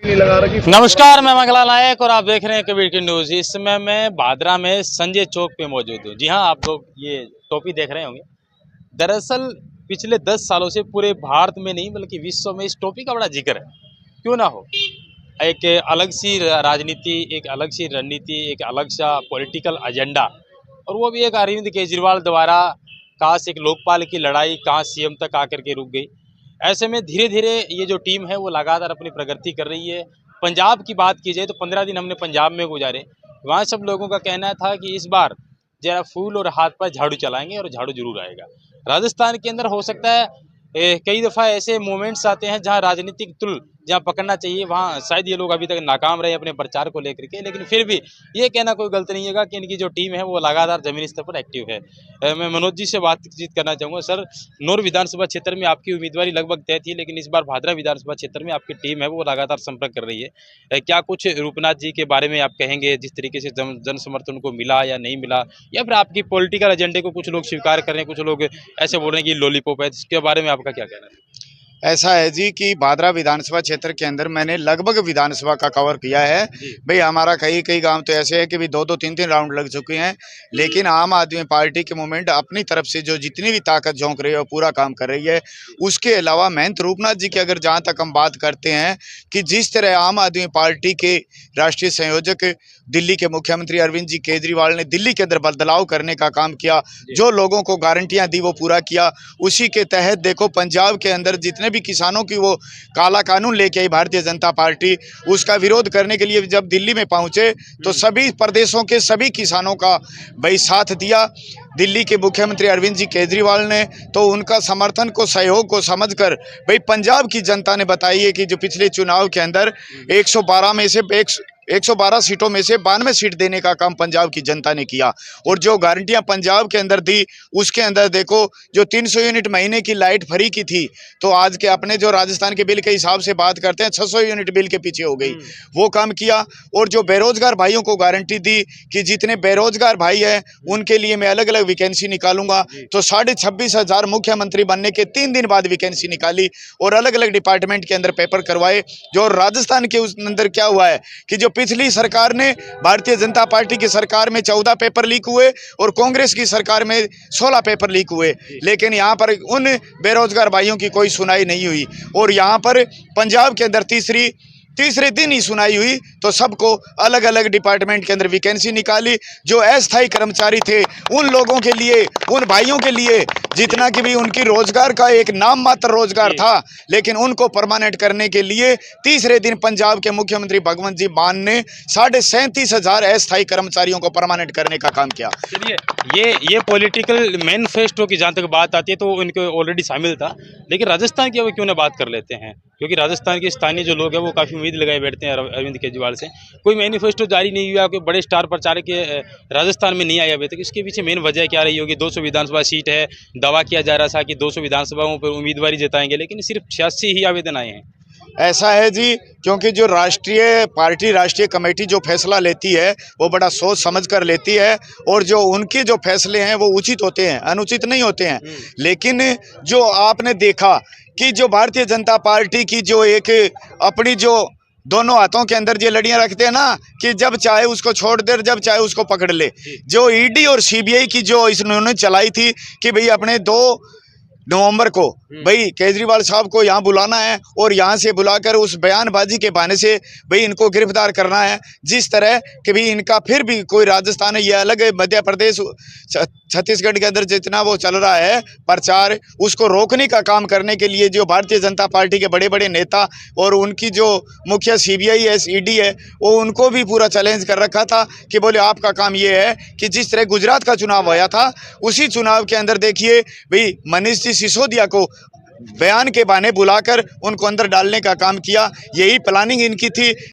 लगा रखी। नमस्कार, मैं मंगला नायक और आप देख रहे हैं कबीर की न्यूज़। इस समय मैं भादरा में संजय चौक पे मौजूद हूँ। जी हाँ, आप लोग ये टोपी देख रहे होंगे। दरअसल पिछले 10 सालों से पूरे भारत में नहीं बल्कि विश्व में इस टोपी का बड़ा जिक्र है। क्यों ना हो, एक अलग सी राजनीति, एक अलग सी रणनीति, एक अलग सा पॉलिटिकल एजेंडा, और वो भी एक अरविंद केजरीवाल द्वारा। काश एक लोकपाल की लड़ाई कहाँ सीएम तक आकर के रुक गई। ऐसे में धीरे धीरे ये जो टीम है वो लगातार अपनी प्रगति कर रही है। पंजाब की बात की जाए तो 15 दिन हमने पंजाब में गुजारे। वहाँ सब लोगों का कहना था कि इस बार जरा फूल और हाथ पर झाड़ू चलाएंगे और झाड़ू जरूर आएगा। राजस्थान के अंदर हो सकता है कई दफ़ा ऐसे मोमेंट्स आते हैं जहाँ राजनीतिक तुल जहाँ पकड़ना चाहिए वहाँ शायद ये लोग अभी तक नाकाम रहे अपने प्रचार को लेकर के, लेकिन फिर भी ये कहना कोई गलत नहीं है कि इनकी जो टीम है वो लगातार जमीनी स्तर पर एक्टिव है। मैं मनोज जी से बातचीत करना चाहूँगा। सर, नौर विधानसभा क्षेत्र में आपकी उम्मीदवारी लगभग तय थी, लेकिन इस बार भादरा विधानसभा क्षेत्र में आपकी टीम है वो लगातार संपर्क कर रही है। क्या कुछ रूपनाथ जी के बारे में आप कहेंगे, जिस तरीके से जन समर्थन को मिला या नहीं मिला, या फिर आपकी पॉलिटिकल एजेंडे को कुछ लोग स्वीकार कर रहे हैं, कुछ लोग ऐसे बोल रहे हैं कि लॉलीपॉप है, इसके बारे में आपका क्या कहना है? ऐसा है जी कि भादरा विधानसभा क्षेत्र के अंदर मैंने लगभग विधानसभा का कवर किया है भाई। हमारा कई कई गांव तो ऐसे है कि भी 2-2 3-3 राउंड लग चुके हैं, लेकिन आम आदमी पार्टी के मूवमेंट अपनी तरफ से जो जितनी भी ताकत झोंक रही है वो पूरा काम कर रही है। उसके अलावा महंत रूपनाथ जी की अगर जहाँ तक हम बात करते हैं कि जिस तरह आम आदमी पार्टी के राष्ट्रीय संयोजक दिल्ली के मुख्यमंत्री अरविंद जी केजरीवाल ने दिल्ली के अंदर बदलाव करने का काम किया, जो लोगों को गारंटियां दी वो पूरा किया। उसी के तहत देखो पंजाब के अंदर जितने भी किसानों की वो काला कानून लेके आई भारतीय जनता पार्टी, उसका विरोध करने के लिए जब दिल्ली में पहुंचे तो सभी प्रदेशों के सभी किसानों का भाई साथ दिया दिल्ली के मुख्यमंत्री अरविंद जी केजरीवाल ने। तो उनका समर्थन को सहयोग को समझकर भाई पंजाब की जनता ने बताई है कि जो पिछले चुनाव के अंदर 112 में से 112 सीटों में से 92 सीट देने का काम पंजाब की जनता ने किया। और जो गारंटियां पंजाब के अंदर दी उसके अंदर देखो जो 300 यूनिट महीने की लाइट फ्री की थी, तो आज के अपने जो राजस्थान के बिल के हिसाब से बात करते हैं 600 यूनिट बिल के पीछे हो गई, वो काम किया। और जो बेरोजगार भाइयों को गारंटी दी कि जितने बेरोजगार भाई हैं उनके लिए मैं अलग अलग वैकेंसी निकालूंगा, तो 26,500 मुख्यमंत्री बनने के 3 दिन बाद वैकेंसी निकाली और अलग अलग डिपार्टमेंट के अंदर पेपर करवाए। जो राजस्थान के उस अंदर क्या हुआ है कि जो पिछली सरकार ने भारतीय जनता पार्टी की सरकार में 14 पेपर लीक हुए और कांग्रेस की सरकार में 16 पेपर लीक हुए, लेकिन यहाँ पर उन बेरोजगार भाइयों की कोई सुनाई नहीं हुई। और यहाँ पर पंजाब के अंदर तीसरे दिन ही सुनाई हुई, तो सबको अलग अलग डिपार्टमेंट के अंदर वैकेंसी निकाली। जो अस्थायी कर्मचारी थे उन लोगों के लिए, उन भाइयों के लिए जितना कि भी उनकी रोजगार का एक नाम मात्र रोजगार था, लेकिन उनको परमानेंट करने के लिए तीसरे दिन पंजाब के मुख्यमंत्री भगवंत जी मान ने 37,500 अस्थायी कर्मचारियों को परमानेंट करने का काम किया। चलिए, ये पॉलिटिकल मैनिफेस्टो की जहाँ तक बात आती है तो उनको ऑलरेडी शामिल था, लेकिन राजस्थान की अब क्यों ना बात कर लेते हैं, क्योंकि राजस्थान के स्थानीय जो लोग हैं वो काफ़ी उम्मीद लगाए बैठते हैं अरविंद केजरीवाल से। कोई मैनिफेस्टो जारी नहीं हुआ, कोई बड़े स्टार प्रचारक के राजस्थान में नहीं आए अभी तक। इसके पीछे मेन वजह क्या रही होगी? 200 विधानसभा सीट है, दावा किया जा रहा था कि 200 विधानसभाओं पर उम्मीदवारी जताएंगे, लेकिन सिर्फ 86 ही आवेदन आए हैं। ऐसा है जी, क्योंकि जो राष्ट्रीय कमेटी जो फैसला लेती है वो बड़ा सोच समझ कर लेती है, और जो उनके जो फैसले हैं वो उचित होते हैं, अनुचित नहीं होते हैं। लेकिन जो आपने देखा कि जो भारतीय जनता पार्टी की जो एक अपनी जो दोनों हाथों के अंदर ये लड़ियां रखते हैं ना कि जब चाहे उसको छोड़ दे, जब चाहे उसको पकड़ ले। जो ईडी और सीबीआई की जो इन्होंने चलाई थी कि भाई अपने 2 नवंबर को भाई केजरीवाल साहब को यहाँ बुलाना है और यहाँ से बुलाकर उस बयानबाजी के बहाने से भाई इनको गिरफ्तार करना है। जिस तरह कि भाई इनका फिर भी कोई राजस्थान है, ये अलग है, मध्य प्रदेश छत्तीसगढ़ के अंदर जितना वो चल रहा है प्रचार, उसको रोकने का काम करने के लिए जो भारतीय जनता पार्टी के बड़े बड़े नेता और उनकी जो मुखिया सीबीआई है, ईडी है, वो उनको भी पूरा चैलेंज कर रखा था कि बोले आपका काम ये है कि जिस तरह गुजरात का चुनाव हुआ था उसी चुनाव के अंदर देखिए भाई मनीष सिसोदिया को बयान के बहाने बुलाकर उनको अंदर डालने का काम किया। यही प्लानिंग इनकी थी।